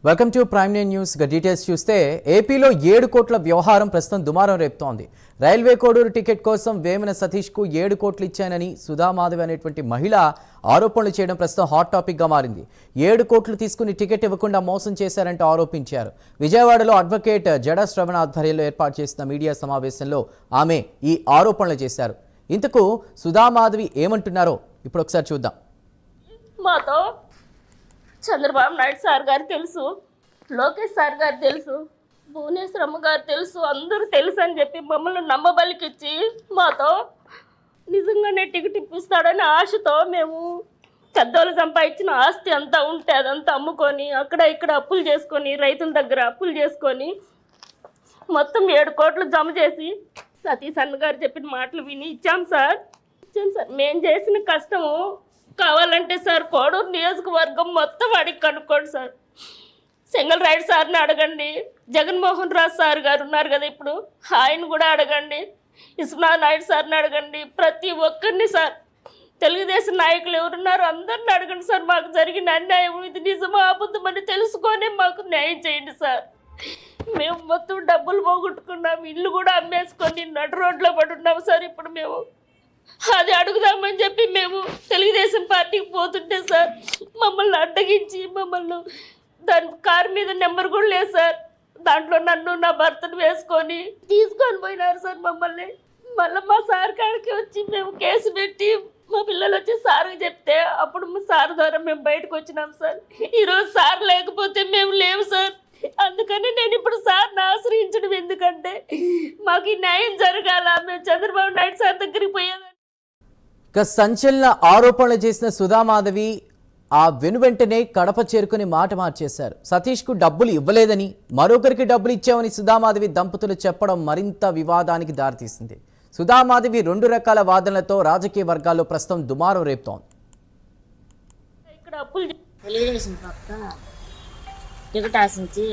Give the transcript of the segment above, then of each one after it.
Welcome to prime nine news. Details చూస్తే ఏపీలో 7 కోట్ల వ్యవహారం ప్రస్తుతం దుమారం రేపుతోంది. రైల్వే కోడూరు టికెట్ కోసం వేమన సతీష్కు 7 కోట్లు ఇచ్చానని సుధామాధవి అనేటువంటి మహిళ ఆరోపణలు చేయడం ప్రస్తుతం హాట్ టాపిక్గా మారింది. 7 కోట్లు తీసుకుని టికెట్ ఇవ్వకుండా మోసం చేశారంటూ ఆరోపించారు. విజయవాడలో అడ్వకేట్ జడా శ్రవణ ఆధ్వర్యంలో ఏర్పాటు చేసిన మీడియా సమావేశంలో ఆమె ఈ ఆరోపణలు చేశారు. ఇంతకు సుధామాధవి ఏమంటున్నారో ఇప్పుడు ఒకసారి చూద్దాం. మాతో చంద్రబాబు నాయుడు సార్ గారు తెలుసు, లోకేష్ సార్ గారు తెలుసు, భువనేశ్వరమ్మ గారు తెలుసు, అందరూ తెలుసు అని చెప్పి మమ్మల్ని నమ్మబలికిచ్చి మాతో నిజంగానే టికెట్ ఇప్పిస్తాడని ఆశతో మేము పెద్దోళ్ళు సంపాదించిన ఆస్తి అంతా ఉంటే అదంతా అమ్ముకొని అక్కడ ఇక్కడ అప్పులు చేసుకొని రైతుల దగ్గర అప్పులు చేసుకొని మొత్తం 7 కోట్లు జమ చేసి సతీష్ అన్న గారు చెప్పిన మాటలు విని ఇచ్చాం సార్. మేము చేసిన కష్టము కావాలంటే సార్ కోడూరు నియోజకవర్గం మొత్తం అడిగి కనుక్కోండి సార్. సింగల్ రైడ్ సార్ని అడగండి, జగన్మోహన్ రావు సార్ గారు ఉన్నారు కదా ఇప్పుడు, ఆయన కూడా అడగండి, విశ్వనాథ్ నాయుడు సార్ని అడగండి, ప్రతి ఒక్కరిని సార్, తెలుగుదేశం నాయకులు ఎవరున్నారు అందరిని అడగండి సార్. మాకు జరిగిన అన్యాయం ఇది నిజమా అబద్ధమని తెలుసుకొని మాకు న్యాయం చేయండి సార్. మేము మొత్తం డబ్బులు పోగొట్టుకున్నాం, ఇల్లు కూడా అమ్మేసుకొని నడు రోడ్లో పడున్నాం సార్. ఇప్పుడు మేము అది అడుగుదామని చెప్పి మేము తెలుగుదేశం పార్టీకి పోతుంటే సార్ మమ్మల్ని అడ్డగించి మమ్మల్ని దాని కారు మీద నెంబర్ కూడా లేదు సార్, దాంట్లో నన్ను నా భర్తను వేసుకొని తీసుకొని పోయినారు సార్ మమ్మల్ని. మళ్ళీ మా సార్ కాడికి వచ్చి మేము కేసు పెట్టి మా పిల్లలు వచ్చి సార్కి చెప్తే అప్పుడు మా సార్ ద్వారా మేము బయటకు వచ్చినాం సార్. ఈరోజు సార్ లేకపోతే మేము లేవు సార్. అందుకని నేను ఇప్పుడు సార్ని ఆశ్రయించడం ఎందుకంటే మాకు ఈ న్యాయం జరగాల, మేము చంద్రబాబు నాయుడు సార్ దగ్గరికి పోయేది. సంచలన ఆరోపణలు చేసిన సుధామాధవి ఆ వెనువెంటనే కడప చేరుకుని మాట మార్చేశారు. సతీష్కు డబ్బులు ఇవ్వలేదని, మరొకరికి డబ్బులు ఇచ్చామని సుధామాధవి దంపతులు చెప్పడం మరింత వివాదానికి దారితీసింది. సుధామాధవి 2 రకాల వాదనలతో రాజకీయ వర్గాల్లో ప్రస్తుతం దుమారం రేపుతోంది. తెలుగుదేశం పక్క టికెట్ ఆశించి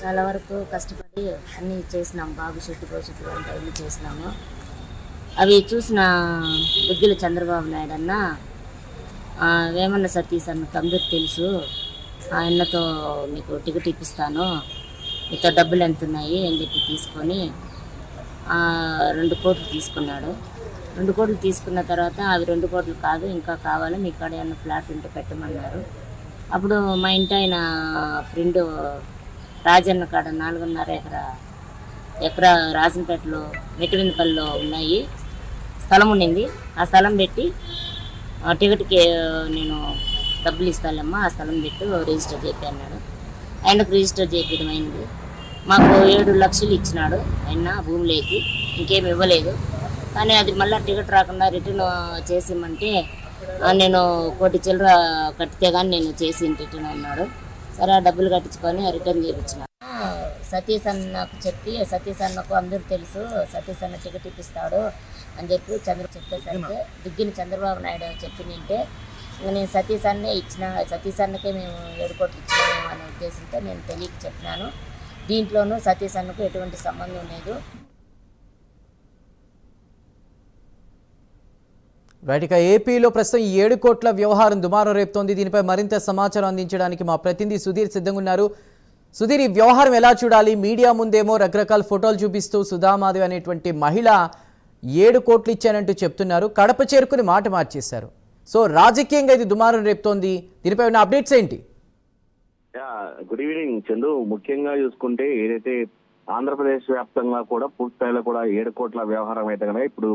చాలా వరకు కష్టపడి అన్నీ చేసినాం, బాబు షెట్టి భవిష్యత్తు అంటే అన్నీ చేసినాము. అవి చూసిన బుద్ధిలు చంద్రబాబు నాయుడు అన్న వేమన్న సతీష్ అన్నకు అందరికి తెలుసు, ఆయనతో మీకు టికెట్ ఇప్పిస్తాను, మీతో డబ్బులు ఎంత ఉన్నాయి అని చెప్పి తీసుకొని 2 కోట్లు తీసుకున్నాడు. 2 కోట్లు తీసుకున్న తర్వాత అవి 2 కోట్లు కాదు ఇంకా కావాలి, మీ కాడ ఏమన్నా ఫ్లాట్ ఉంటే పెట్టమన్నారు. అప్పుడు మా ఇంటి ఆయన ఫ్రెండ్ రాజన్న కాడ 4.5 ఎకరా రాజంపేటలో మెట్టివిందపల్లిలో ఉన్నాయి స్థలం ఉండింది. ఆ స్థలం పెట్టి టికెట్కి నేను డబ్బులు ఇస్తానమ్మా, ఆ స్థలం పెట్టి రిజిస్టర్ చేపి అన్నాడు. ఆయనకు రిజిస్టర్ చేపించడం అయింది. మాకు 7 లక్షలు ఇచ్చినాడు ఆయన భూమిలోకి, ఇంకేమి ఇవ్వలేదు. కానీ అది మళ్ళీ టికెట్ రాకుండా రిటర్న్ చేసిమంటే నేను 1 కోటి చిల్లర కట్టితే కానీ నేను చేసి రిటర్న్ అన్నాడు. సరే ఆ డబ్బులు కట్టించుకొని రిటర్న్ చేయించిన సతీష్ అన్నకు చెప్పి, సతీష్ అన్నకు అందరూ తెలుసు, సతీష్ అన్న టికెట్ ఇప్పిస్తాడు అని చెప్పి చెప్పేసరికి దిగ్గిన చంద్రబాబు నాయుడు చెప్పినంటే నేను సతీష్ అన్నే ఇచ్చిన, సతీష్ అన్నకే మేము 7 కోట్లు ఇచ్చినాము అనే ఉద్దేశంతో నేను తెలియక చెప్పినాను. దీంట్లోనూ సతీష్ అన్నకు ఎటువంటి సంబంధం లేదు. రైట్గా ఏపీలో ప్రస్తుతం 7 కోట్ల వ్యవహారం దుమారం రేపుతోంది. దీనిపై మరింత సమాచారం అందించడానికి మా ప్రతినిధి సుధీర్ సిద్ధంగా ఉన్నారు. సుధీర్, ఈ వ్యవహారం ఎలా చూడాలి? మీడియా ముందేమో రకరకాల ఫోటోలు చూపిస్తూ సుధామాధవి అనేటువంటి మహిళ 7 కోట్లు ఇచ్చానంటూ చెప్తున్నారు, కడప చేరుకుని మాట మార్చేశారు. సో రాజకీయంగా ఇది దుమారం రేపుతోంది, దీనిపై ఉన్న అప్డేట్స్ ఏంటి? Good evening Chandu. ముఖ్యంగా చూసుకుంటే ఏదైతే ఆంధ్రప్రదేశ్ వ్యాప్తంగా కూడా పూర్తి స్థాయిలో కూడా 7 కోట్ల వ్యవహారం అయితే కనుక ఇప్పుడు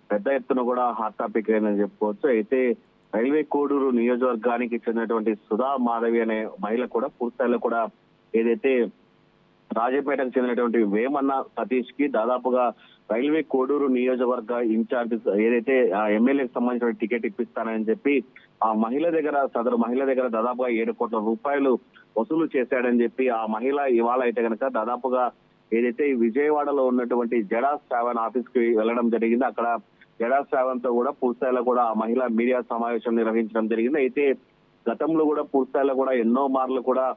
పెద్ద ఎత్తున కూడా హాట్ టాపిక్ అయిందని చెప్పుకోవచ్చు. అయితే రైల్వే కోడూరు నియోజకవర్గానికి చెందినటువంటి సుధామాధవి అనే మహిళ కూడా పూర్తి స్థాయిలో కూడా ఏదైతే రాజపేటకు చెందినటువంటి వేమన్న సతీష్ కి దాదాపుగా రైల్వే కోడూరు నియోజకవర్గ ఇన్ఛార్జ్ ఏదైతే ఎమ్మెల్యేకి సంబంధించిన టికెట్ ఇప్పిస్తానని చెప్పి ఆ మహిళ దగ్గర సదరు మహిళ దగ్గర దాదాపుగా 7 కోట్ల రూపాయలు వసూలు చేశాడని చెప్పి ఆ మహిళ ఇవాళ అయితే కనుక దాదాపుగా ఏదైతే విజయవాడలో ఉన్నటువంటి జడా శ్రావణ్ ఆఫీస్ కి వెళ్ళడం జరిగింది. అక్కడ జడా శ్రావణ్ తో కూడా పూర్తిస్థాయిలో కూడా ఆ మహిళ మీడియా సమావేశం నిర్వహించడం జరిగింది. అయితే గతంలో కూడా పూర్తిస్థాయిలో కూడా ఎన్నో మార్లు కూడా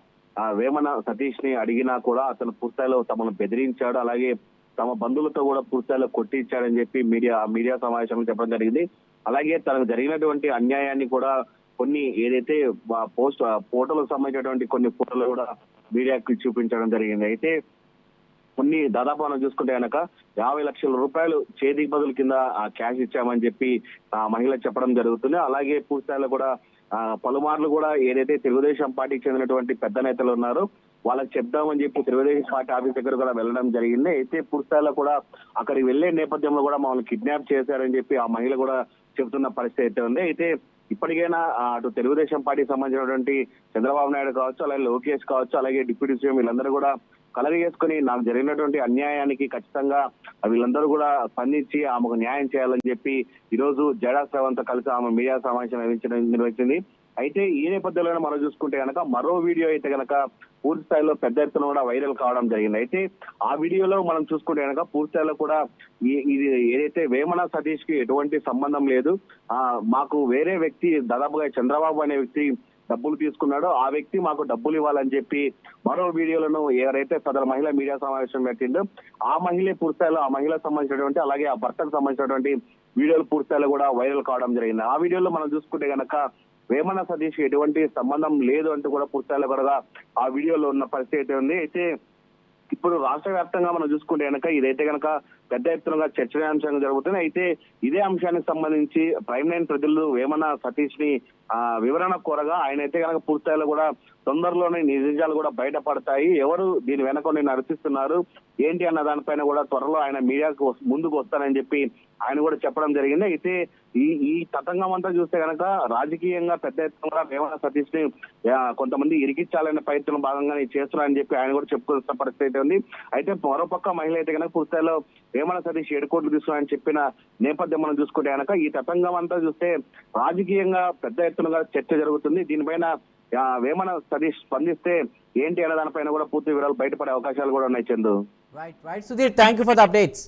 వేమన సతీష్ ని అడిగినా కూడా అతను పూర్తిస్థాయిలో తమను బెదిరించాడు, అలాగే తమ బంధువులతో కూడా పూర్తిస్థాయిలో కొట్టించాడని చెప్పి మీడియా సమావేశంలో చెప్పడం జరిగింది. అలాగే తనకు జరిగినటువంటి అన్యాయాన్ని కూడా కొన్ని ఏదైతే ఫోటోలకు సంబంధించినటువంటి కొన్ని ఫోటోలు కూడా మీడియాకి చూపించడం జరిగింది. అయితే కొన్ని దాదాపు మనం చూసుకుంటే కనుక 50 లక్షల రూపాయలు చేతికి బదులు కింద ఆ క్యాష్ ఇచ్చామని చెప్పి ఆ మహిళ చెప్పడం జరుగుతుంది. అలాగే పూర్తిస్థాయిలో కూడా పలుమార్లు కూడా ఏదైతే తెలుగుదేశం పార్టీకి చెందినటువంటి పెద్ద నేతలు ఉన్నారో వాళ్ళకి చెప్దామని చెప్పి తెలుగుదేశం పార్టీ ఆఫీస్ దగ్గర కూడా వెళ్ళడం జరిగింది. అయితే పూర్తిస్థాయిలో కూడా అక్కడికి వెళ్లే నేపథ్యంలో కూడా మమ్మల్ని కిడ్నాప్ చేశారని చెప్పి ఆ మహిళ కూడా చెబుతున్న పరిస్థితి అయితే ఉంది. అయితే ఇప్పటికైనా అటు తెలుగుదేశం పార్టీకి సంబంధించినటువంటి చంద్రబాబు నాయుడు కావచ్చు, అలాగే లోకేష్ కావచ్చు, అలాగే డిప్యూటీ సీఎం వీళ్ళందరూ కూడా కలగ చేసుకుని నాకు జరిగినటువంటి అన్యాయానికి ఖచ్చితంగా వీళ్ళందరూ కూడా స్పందించి ఆమెకు న్యాయం చేయాలని చెప్పి ఈ రోజు జడా శ్రవంత్ కలిసి ఆమె మీడియా సమావేశం నిర్వహించింది. అయితే ఈ నేపథ్యంలో మనం చూసుకుంటే కనుక మరో వీడియో అయితే కనుక పూర్తి స్థాయిలో పెద్ద ఎత్తున కూడా వైరల్ కావడం జరిగింది. అయితే ఆ వీడియోలో మనం చూసుకుంటే కనుక పూర్తి స్థాయిలో కూడా ఇది ఏదైతే వేమన సతీష్ కి ఎటువంటి సంబంధం లేదు, మాకు వేరే వ్యక్తి దాదాపుగా చంద్రబాబు అనే వ్యక్తి డబ్బులు తీసుకున్నాడో ఆ వ్యక్తి మాకు డబ్బులు ఇవ్వాలని చెప్పి మరో వీడియోలను ఎవరైతే సదరు మహిళ మీడియా సమావేశం పెట్టిందో ఆ మహిళ పూర్తిస్థాయిలో ఆ మహిళకు సంబంధించినటువంటి అలాగే ఆ భర్తకు సంబంధించినటువంటి వీడియోలు పూర్తిస్థాయిలో కూడా వైరల్ కావడం జరిగింది. ఆ వీడియోలో మనం చూసుకుంటే కనుక వేమన సతీష్ ఎటువంటి సంబంధం లేదు అంటూ కూడా పూర్తిస్థాయిలో కూడా ఆ వీడియోలో ఉన్న పరిస్థితి అయితే ఉంది. అయితే ఇప్పుడు రాష్ట్ర వ్యాప్తంగా మనం చూసుకుంటే కనుక ఇదైతే కనుక పెద్ద ఎత్తున చర్చనీయాంశంగా జరుగుతుంది. అయితే ఇదే అంశానికి సంబంధించి ప్రైమ్ లైన్ ప్రజలు వేమన సతీష్ ని వివరణ కోరగా ఆయన అయితే కనుక పూర్తిస్థాయిలో కూడా తొందరలోనే నిజాలు కూడా బయటపడతాయి, ఎవరు దీని వెనక నడిపిస్తున్నారు ఏంటి అన్న దానిపైన కూడా త్వరలో ఆయన మీడియాకు ముందుకు వస్తారని చెప్పి ఆయన కూడా చెప్పడం జరిగింది. అయితే ఈ తతంగం అంతా చూస్తే కనుక రాజకీయంగా పెద్ద ఎత్తున వేమన సతీష్ ని కొంతమంది ఇరికించాలనే ప్రయత్నం భాగంగా చేస్తున్నారని చెప్పి ఆయన కూడా చెప్పుకోవాల్సిన పరిస్థితి ఉంది. అయితే మరోపక్క మహిళ అయితే కనుక పూర్తిస్థాయిలో వేమన సతీష్ 7 కోట్లు తీసుకున్నారని చెప్పిన నేపథ్యం మనం చూసుకుంటే కనుక ఈ తతంగం అంతా చూస్తే రాజకీయంగా పెద్ద ఎత్తున చర్చ జరుగుతుంది. దీనిపైన వేమన సతీష్ స్పందిస్తే ఏంటి అనే దానిపైన కూడా పూర్తి వివరాలు బయటపడే అవకాశాలు కూడా ఉన్నాయి. Chandu, right Sudheer, thank you for the updates.